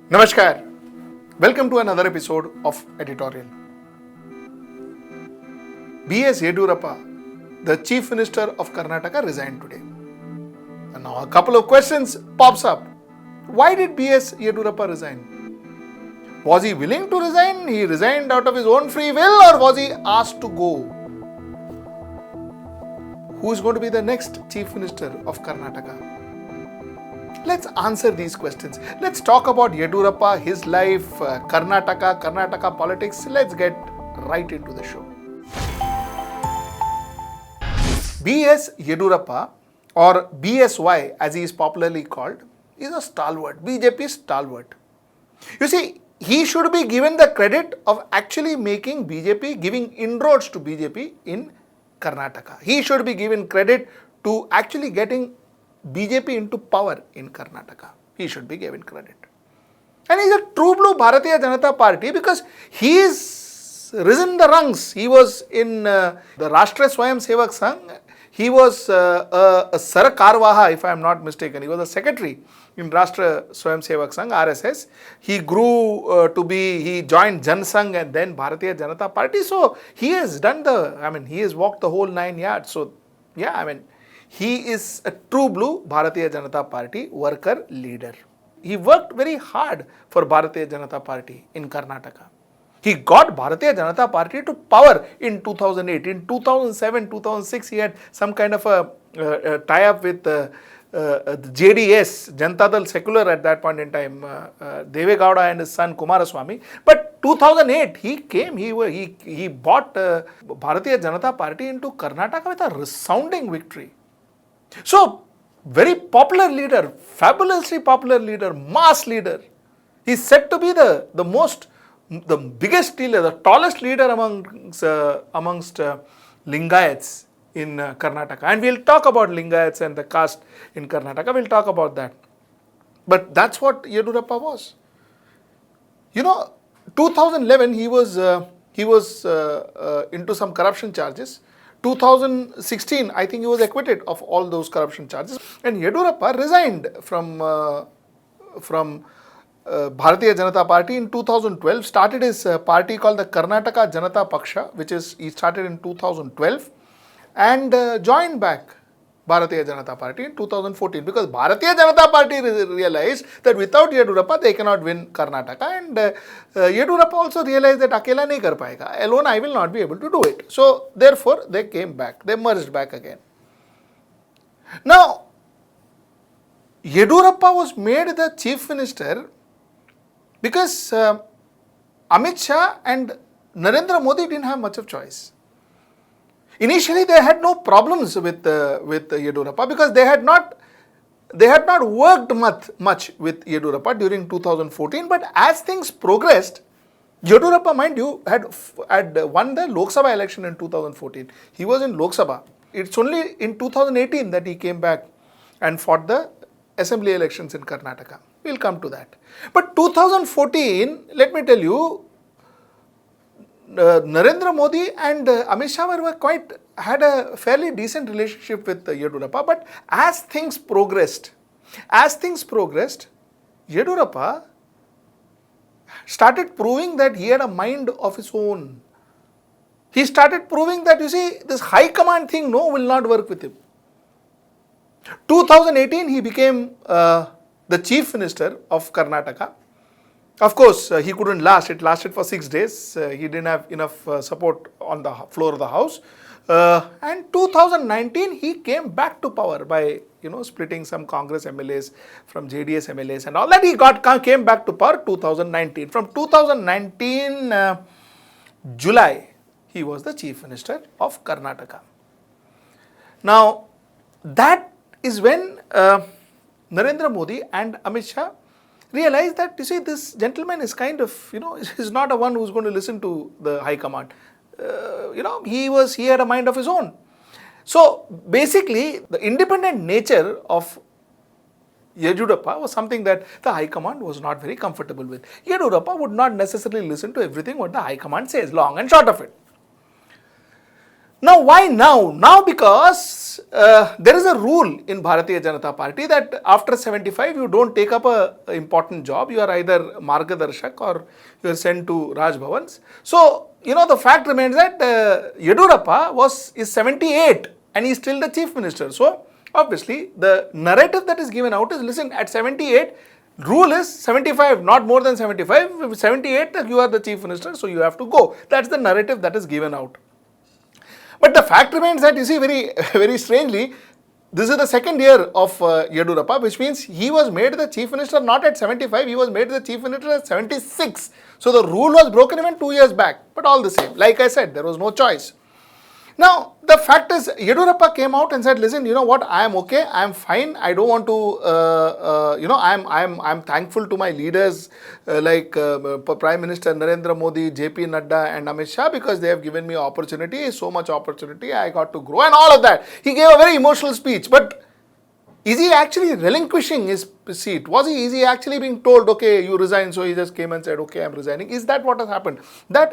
Namaskar. Welcome to another episode of Editorial. B.S. Yedurappa, the Chief Minister of Karnataka, resigned today. And now a couple of questions pops up. Why did B.S. Yedurappa resign? Was he willing to resign? He resigned out of his own free will, or was he asked to go? Who is going to be the next Chief Minister of Karnataka? Let's answer these questions. Let's talk about Yedurappa, his life, Karnataka politics. Let's get right into the show. B.S. Yedurappa, or BSY as he is popularly called, is a stalwart, BJP stalwart. You see, he should be given the credit of actually making BJP, giving inroads to BJP in Karnataka. He should be given credit to actually getting BJP into power in Karnataka. He should be given credit. And he's a true blue Bharatiya Janata Party because he is risen the rungs. He was in the Rashtriya Swayam Sevak Sangh. He was a Sarakarvaha, if I am not mistaken. He was a secretary in Rashtriya Swayam Sevak Sangh, RSS. He grew he joined Jan Sangh and then Bharatiya Janata Party. So he has done he has walked the whole 9 yards. So he is a true blue Bharatiya Janata Party worker leader. He worked very hard for Bharatiya Janata Party in Karnataka. He got Bharatiya Janata Party to power in 2008. In 2007, 2006, he had some kind of a tie-up with the JDS, Janata Dal Secular at that point in time, Deve Gowda and his son Kumaraswamy. But 2008, he came, he bought Bharatiya Janata Party into Karnataka with a resounding victory. So, very popular leader, fabulously popular leader, mass leader. He is said to be the biggest leader, the tallest leader amongst Lingayats in Karnataka. And we'll talk about Lingayats and the caste in Karnataka. We'll talk about that. But that's what Yedurappa was. 2011 he was into some corruption charges. 2016, I think he was acquitted of all those corruption charges. And Yedurappa resigned from Bharatiya Janata Party in 2012, started his party called the Karnataka Janata Paksha, he started in 2012, and joined back Bharatiya Janata Party in 2014 because Bharatiya Janata Party realized that without Yedurappa they cannot win Karnataka, and Yedurappa also realized that akela nahi kar payega, alone I will not be able to do it. So therefore they came back, they merged back again. Now Yedurappa was made the chief minister because Amit Shah and Narendra Modi didn't have much of choice. Initially, they had no problems with Yedurappa because they had not worked much with Yedurappa during 2014. But as things progressed, Yedurappa, mind you, had won the Lok Sabha election in 2014. He was in Lok Sabha. It's only in 2018 that he came back and fought the assembly elections in Karnataka. We'll come to that. But 2014, let me tell you, Narendra Modi and Amit Shah had a fairly decent relationship with Yedurappa, but as things progressed, Yedurappa started proving that he had a mind of his own. He started proving that, this high command thing, will not work with him. 2018, he became the chief minister of Karnataka. Of course, he couldn't last. It lasted for 6 days. He didn't have enough support on the floor of the house. And 2019, he came back to power by, splitting some Congress MLAs from JDS MLAs and all that. He came back to power 2019. From 2019 July, he was the chief minister of Karnataka. Now, that is when Narendra Modi and Amit Shah realized that, this gentleman is kind of, is not a one who's going to listen to the high command. He had a mind of his own. So basically, the independent nature of Yedurappa was something that the high command was not very comfortable with. Yedurappa would not necessarily listen to everything what the high command says, long and short of it. Now, why now? Now because there is a rule in Bharatiya Janata Party that after 75 you don't take up a important job. You are either Margadarshak or you are sent to Raj Bhavans. So, the fact remains that Yedurappa is 78 and he is still the chief minister. So, obviously, the narrative that is given out is, listen, at 78, rule is 75, not more than 75. 78, you are the chief minister, so you have to go. That's the narrative that is given out. But the fact remains that, you see, very, very strangely, this is the second year of Yedurappa, which means he was made the chief minister not at 75, he was made the chief minister at 76. So the rule was broken even 2 years back. But all the same, like I said, there was no choice. Now, the fact is, Yedurappa came out and said, listen, you know what, I am okay, I am fine, I don't want to, I am thankful to my leaders like Prime Minister Narendra Modi, JP Nadda and Amit Shah, because they have given me opportunity, so much opportunity, I got to grow and all of that. He gave a very emotional speech, but is he actually relinquishing his seat? Is he actually being told, okay, you resign, so he just came and said, okay, I am resigning? Is that what has happened? That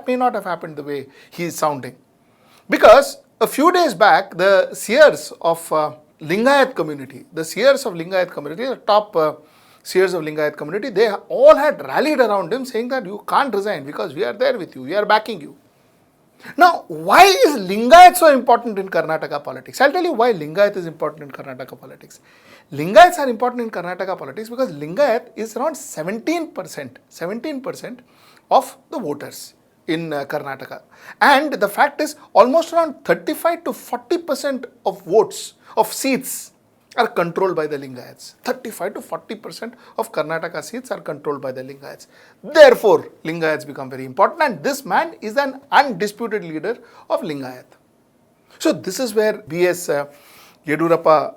may not have happened the way he is sounding. Because a few days back, the seers of Lingayat community, the top seers of Lingayat community, they all had rallied around him saying that you can't resign because we are there with you, we are backing you. Now, why is Lingayat so important in Karnataka politics? I'll tell you why Lingayat is important in Karnataka politics. Lingayats are important in Karnataka politics because Lingayat is around 17% of the voters in Karnataka. And the fact is, almost around 35 to 40% of votes, of seats, are controlled by the Lingayats. 35 to 40% of Karnataka seats are controlled by the Lingayats. Therefore, Lingayats become very important, and this man is an undisputed leader of Lingayat. So this is where B.S. Yedurappa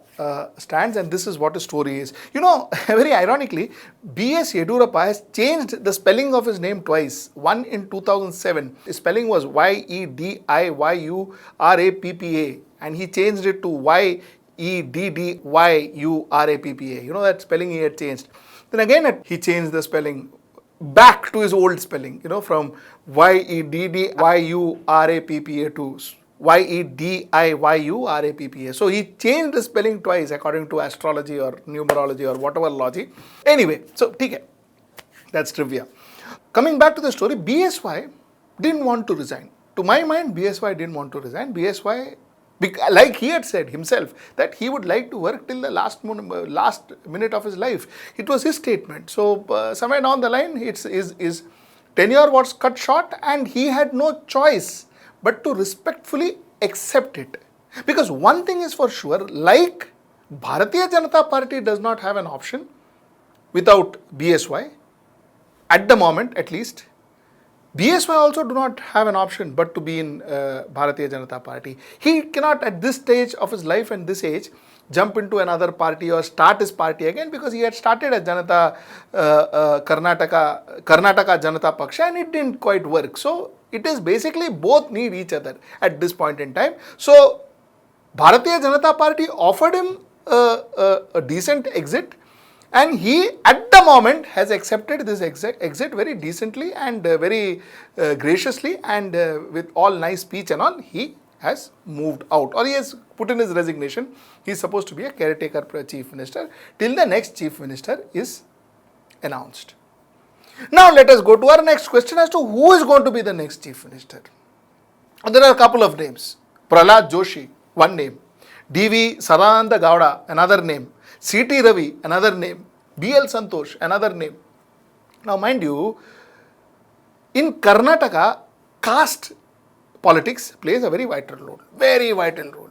stands, and this is what his story is. Very ironically, B.S. Yedurappa has changed the spelling of his name twice. One in 2007, his spelling was Yedivyurappa, and he changed it to Yeddyyurappa. That spelling he had changed. Then again, he changed the spelling back to his old spelling, from Yeddyyurappa to Yeddiyurappa. So he changed the spelling twice according to astrology or numerology or whatever logic. Anyway, so that's trivia. Coming back to the story, BSY didn't want to resign. To my mind, BSY didn't want to resign. BSY, like he had said himself, that he would like to work till the last minute of his life. It was his statement. So somewhere down the line, his tenure was cut short and he had no choice but to respectfully accept it. Because one thing is for sure, like Bharatiya Janata Party does not have an option without BSY, at the moment at least, BSY also do not have an option but to be in Bharatiya Janata Party. He cannot at this stage of his life and this age jump into another party or start his party again, because he had started as Karnataka Janata Paksha and it didn't quite work. So it is basically both need each other at this point in time. So Bharatiya Janata Party offered him a decent exit, and he at the moment has accepted this exit very decently and very graciously, and with all nice speech and all, he has moved out, or he has put in his resignation. He is supposed to be a caretaker chief minister till the next chief minister is announced. Now let us go to our next question as to who is going to be the next chief minister. There are a couple of names. Prahlad Joshi, one name. D.V. Sadananda Gowda, another name. C.T. Ravi, another name. B.L. Santosh, another name. Now mind you, in Karnataka, caste politics plays a very vital role. Very vital role.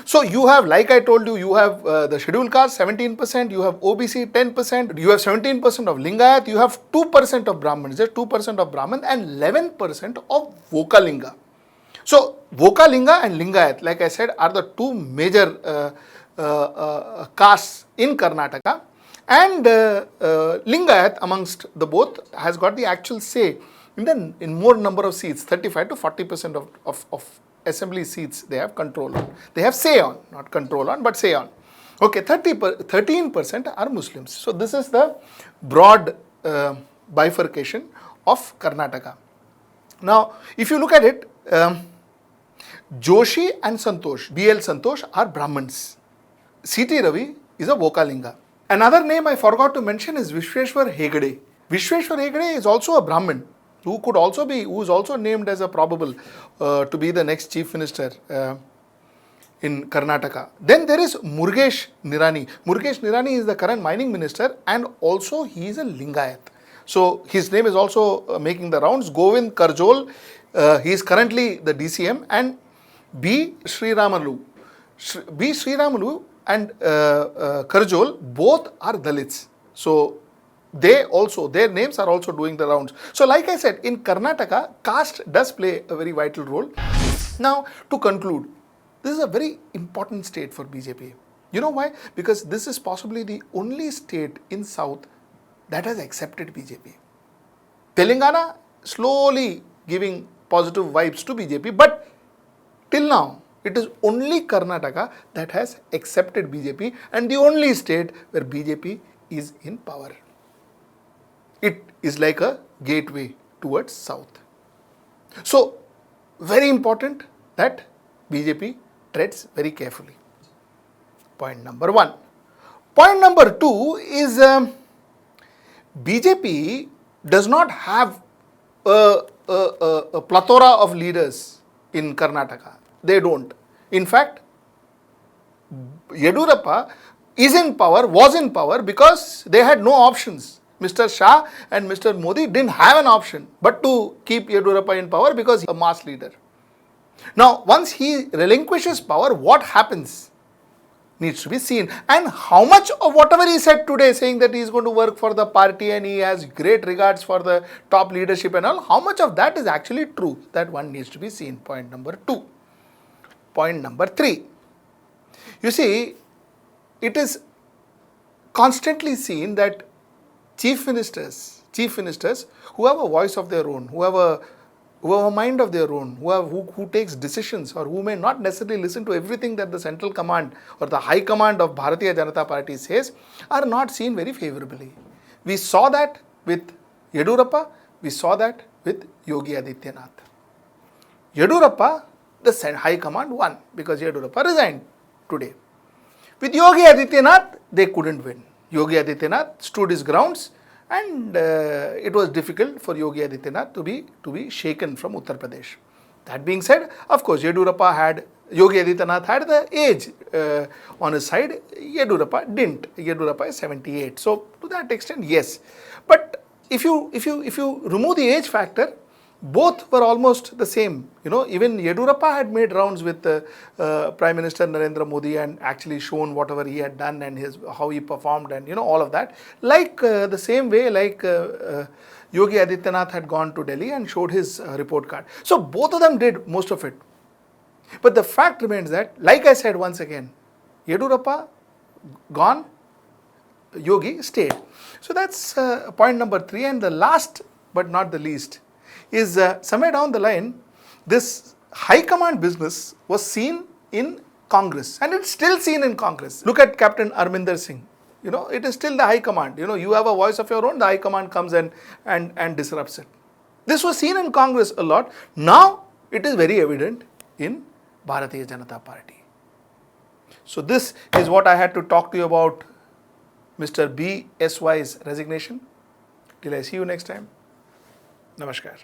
So you have, like I told you, you have the scheduled caste 17%, you have OBC 10%, you have 17% of Lingayat, you have 2% of Brahmins, just 2% of Brahmin and 11% of Vokalinga. So Vokalinga and Lingayat, like I said, are the two major castes in Karnataka, and Lingayat amongst the both has got the actual say in more number of seats. 35 to 40% of assembly seats they have control on. They have say on, not control on, but say on. Okay, 13% are Muslims. So this is the broad bifurcation of Karnataka. Now, if you look at it, Joshi and Santosh, BL Santosh, are Brahmins. C.T. Ravi is a Vokalinga. Another name I forgot to mention is Vishweshwar Hegde. Vishweshwar Hegde is also a Brahmin who is also named as a probable to be the next chief minister in Karnataka. Then there is Murugesh Nirani. Murugesh Nirani is the current mining minister and also he is a Lingayat. So his name is also making the rounds. Govind Karjol, he is currently the DCM, and B. Sriramalu. B. Sriramalu and Karjol both are Dalits. So their names are also doing the rounds. So like I said, in Karnataka, caste does play a very vital role. Now, to conclude, this is a very important state for BJP. You know why? Because this is possibly the only state in South that has accepted BJP. Telangana slowly giving positive vibes to BJP, but till now, it is only Karnataka that has accepted BJP and the only state where BJP is in power. It is like a gateway towards South. So, very important that BJP treads very carefully. Point number 1. Point number 2 is BJP does not have a plethora of leaders in Karnataka. They don't. In fact, Yedurappa was in power because they had no options. Mr. Shah and Mr. Modi didn't have an option but to keep Yedurappa in power because he is a mass leader. Now, once he relinquishes power, what happens needs to be seen. And how much of whatever he said today, saying that he is going to work for the party and he has great regards for the top leadership and all, how much of that is actually true? That one needs to be seen. Point number 2. Point number 3. You see, it is constantly seen that chief ministers who have a voice of their own, who have a mind of their own, who takes decisions or who may not necessarily listen to everything that the central command or the high command of Bharatiya Janata Party says, are not seen very favorably. We saw that with Yedurappa, we saw that with Yogi Adityanath. Yedurappa, the high command won because Yedurappa resigned today. With Yogi Adityanath, they couldn't win. Yogi Adityanath stood his grounds and it was difficult for Yogi Adityanath to be shaken from Uttar Pradesh. That being said, of course, Yogi Adityanath had the age on his side. Yedurappa didn't. Yedurappa is 78. So to that extent, yes. But if you remove the age factor, both were almost the same. You know, even Yedurappa had made rounds with Prime Minister Narendra Modi and actually shown whatever he had done and how he performed and all of that. Like the same way like Yogi Adityanath had gone to Delhi and showed his report card. So both of them did most of it. But the fact remains that, like I said once again, Yedurappa gone, Yogi stayed. So that's point number 3. And the last but not the least is somewhere down the line, this high command business was seen in Congress and it's still seen in Congress. Look at Captain Arminder Singh. It is still the high command. You have a voice of your own, the high command comes and disrupts it. This was seen in Congress a lot. Now it is very evident in Bharatiya Janata Party. So this is what I had to talk to you about Mr. BSY's resignation. Till I see you next time. Namaskar.